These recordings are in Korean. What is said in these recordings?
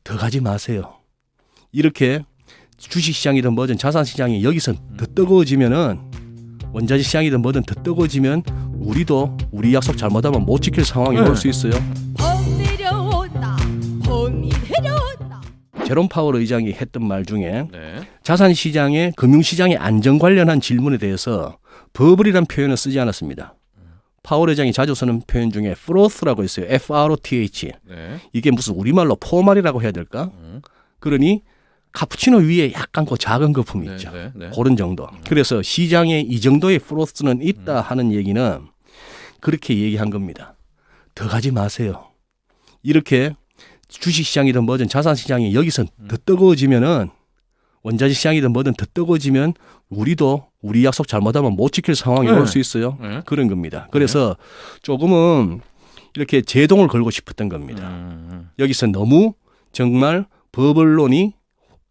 더 가지 마세요. 이렇게 주식시장이든 뭐든 자산시장이 여기서 더 뜨거워지면은 원자재 시장이든 뭐든 더 뜨거워지면 우리도 우리 약속 잘못하면 못 지킬 상황이 올 수 있어요. 봄 내려온다. 봄이 내려온다. 제롬 파월 의장이 했던 말 중에 네. 자산시장의 금융시장의 안정 관련한 질문에 대해서 버블이라는 표현을 쓰지 않았습니다. 파월 의장이 자주 쓰는 표현 중에 프로스라고 있어요. FROTH. 네. 이게 무슨 우리말로 포말이라고 해야 될까? 그러니 카푸치노 위에 약간 그 작은 거품이 있죠. 네. 그런 정도. 그래서 시장에 이 정도의 프로스는 있다 하는 얘기는 그렇게 얘기한 겁니다. 더 가지 마세요. 이렇게 주식시장이든 뭐든 자산시장이 여기서 더 뜨거워지면은 원자재 시장이든 뭐든 더 뜨거워지면 우리도 우리 약속 잘못하면 못 지킬 상황이 올 수 있어요. 그런 겁니다. 그래서 조금은 이렇게 제동을 걸고 싶었던 겁니다. 여기서 너무 정말 버블론이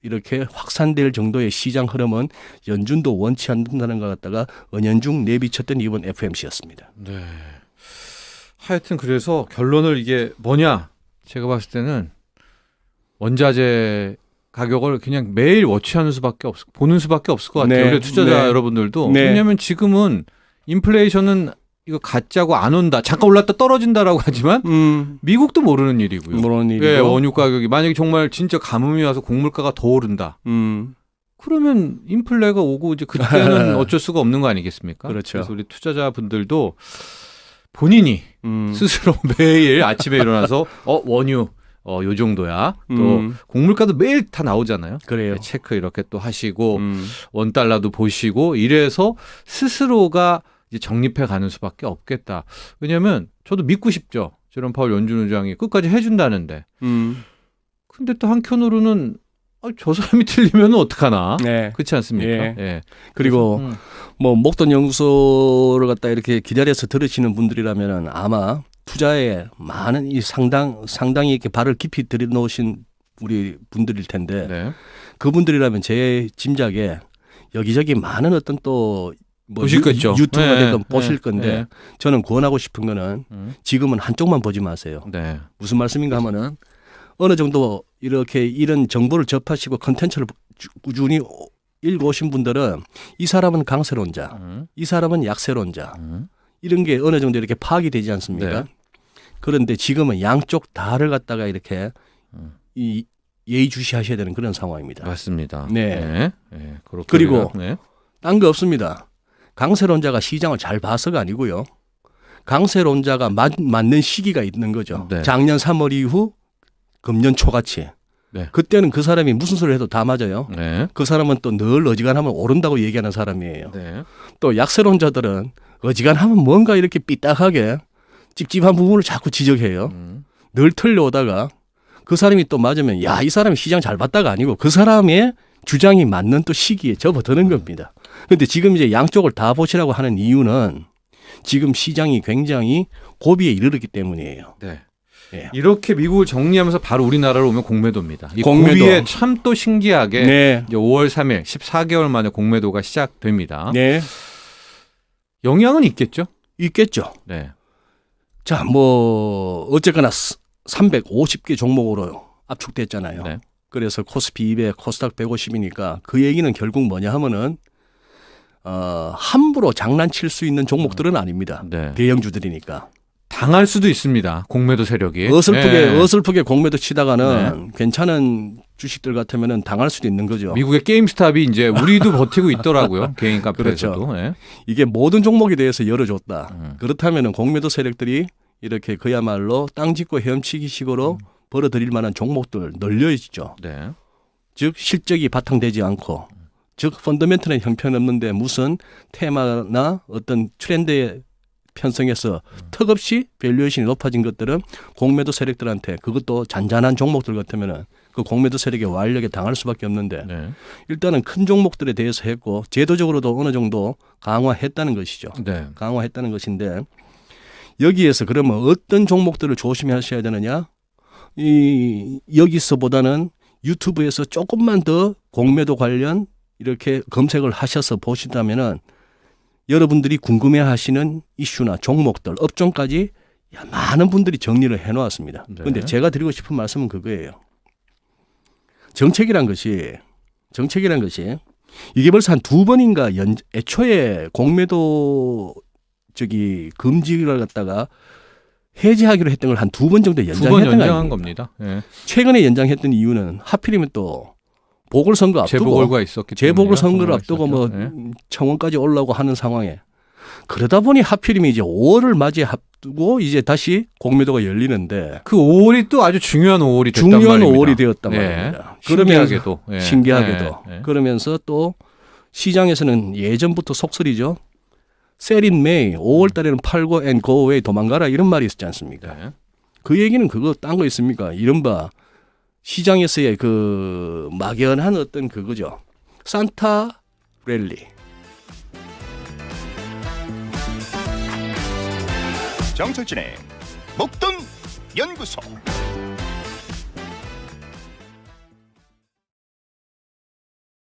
이렇게 확산될 정도의 시장 흐름은 연준도 원치 않는다는 것 같다가 은연중 내비쳤던 이번 FOMC였습니다. 네. 하여튼 그래서 결론을 이게 뭐냐? 제가 봤을 때는 원자재 가격을 그냥 매일 워치하는 수밖에 보는 수밖에 없을 것 같아요. 네. 우리 투자자 네. 여러분들도. 네. 왜냐하면 지금은 인플레이션은 이거 가짜고 안 온다. 잠깐 올랐다 떨어진다라고 하지만 미국도 모르는 일이고요. 모르는 일이고. 예, 원유 가격이 만약에 정말 진짜 가뭄이 와서 곡물가가 더 오른다. 그러면 인플레가 오고 이제 그때는 어쩔 수가 없는 거 아니겠습니까? 그렇죠. 그래서 우리 투자자분들도 본인이 스스로 매일 아침에 일어나서 원유 요 정도야. 또 곡물가도 매일 다 나오잖아요. 그래요. 체크 이렇게 또 하시고 원달러도 보시고 이래서 스스로가 이제 정립해 가는 수밖에 없겠다. 왜냐하면 저도 믿고 싶죠. 제롬 파월 연준 의장이 끝까지 해준다는데. 근데 또 한편으로는 저 사람이 틀리면 어떡하나. 네. 그렇지 않습니까? 예. 예. 그리고 뭐 목돈 연구소를 갖다 이렇게 기다려서 들으시는 분들이라면은 아마 투자에 많은 이 상당히 이렇게 발을 깊이 들여놓으신 우리 분들일 텐데 네. 그분들이라면 제 짐작에 여기저기 많은 어떤 또 뭐 보시겠죠. 유튜브가 네. 됐건 보실 네. 건데 네. 저는 권하고 싶은 거는 지금은 한쪽만 보지 마세요. 네. 무슨 말씀인가 하면은 어느 정도 이렇게 이런 정보를 접하시고 컨텐츠를 꾸준히 읽어오신 분들은 이 사람은 강세론자, 이 사람은 약세론자 이런 게 어느 정도 이렇게 파악이 되지 않습니까? 네. 그런데 지금은 양쪽 다를 갖다가 이렇게 이 예의주시하셔야 되는 그런 상황입니다. 맞습니다. 네. 네. 네. 그렇게 그리고 네. 딴 거 없습니다. 강세론자가 시장을 잘 봐서가 아니고요. 강세론자가 맞는 시기가 있는 거죠. 네. 작년 3월 이후 금년 초같이. 네. 그때는 그 사람이 무슨 소리를 해도 다 맞아요. 네. 그 사람은 또 늘 어지간하면 오른다고 얘기하는 사람이에요. 네. 또 약세론자들은 어지간하면 뭔가 이렇게 삐딱하게 찝찝한 부분을 자꾸 지적해요. 늘 틀려오다가 그 사람이 또 맞으면 야, 이 사람이 시장 잘 봤다가 아니고 그 사람의 주장이 맞는 또 시기에 접어드는 겁니다. 그런데 지금 이제 양쪽을 다 보시라고 하는 이유는 지금 시장이 굉장히 고비에 이르렀기 때문이에요. 네. 예. 이렇게 미국을 정리하면서 바로 우리나라로 오면 공매도입니다. 이 공매도. 고비에 참 또 신기하게 네. 이제 5월 3일 14개월 만에 공매도가 시작됩니다. 네. 영향은 있겠죠? 있겠죠. 네. 자, 뭐 어쨌거나 350개 종목으로 압축됐잖아요. 네. 그래서 코스피 200, 코스닥 150이니까 그 얘기는 결국 뭐냐 하면은 함부로 장난칠 수 있는 종목들은 아닙니다. 네. 대형주들이니까. 당할 수도 있습니다. 공매도 세력이. 어설프게 공매도 치다가는 괜찮은 주식들 같으면은 당할 수도 있는 거죠. 미국의 게임스탑이 이제 우리도 버티고 있더라고요. 개인 카페에서도. 그렇죠. 네. 이게 모든 종목에 대해서 열어줬다. 그렇다면은 공매도 세력들이 이렇게 그야말로 땅 짚고 헤엄치기 식으로 벌어들일 만한 종목들 널려있죠. 네. 즉 실적이 바탕되지 않고 즉 펀더멘털은 형편없는데 무슨 테마나 어떤 트렌드에 편성해서 턱없이 밸류에이션이 높아진 것들은 공매도 세력들한테 그것도 잔잔한 종목들 같으면은 그 공매도 세력의 완력에 당할 수밖에 없는데 네. 일단은 큰 종목들에 대해서 했고 제도적으로도 어느 정도 강화했다는 것이죠. 네. 강화했다는 것인데 여기에서 그러면 어떤 종목들을 조심하셔야 되느냐? 여기서보다는 유튜브에서 조금만 더 공매도 관련 이렇게 검색을 하셔서 보시다면은 여러분들이 궁금해하시는 이슈나 종목들, 업종까지 많은 분들이 정리를 해놓았습니다. 그런데 네. 제가 드리고 싶은 말씀은 그거예요. 정책이란 것이 이게 벌써 한 2번인가 애초에 공매도 금지를 갖다가 해제하기로 했던 걸 한 2번 정도 2번 연장했던 연장한 거 겁니다. 예. 최근에 연장했던 이유는 하필이면 또 보궐선거 앞두고 재보궐과 있었기 때문에 재보궐선거를 앞두고 뭐 청원까지 올라오고 하는 상황에 그러다 보니 하필이면 이제 5월을 맞이해 앞두고 이제 다시 공매도가 열리는데 그 5월이 또 아주 중요한 5월이 됐단 중요한 말입니다. 5월이 되었단 네. 말입니다. 신기하게도. 예. 신기하게도 네. 그러면서 또 시장에서는 예전부터 속설이죠. Sell in May 5월 달에는 팔고 and go away 도망가라 이런 말이 있었지 않습니까? 네. 그 얘기는 그거 딴 거 있습니까? 이른바 시장에서의 그 막연한 어떤 그거죠. 산타 랠리. 정철진의 목돈 연구소.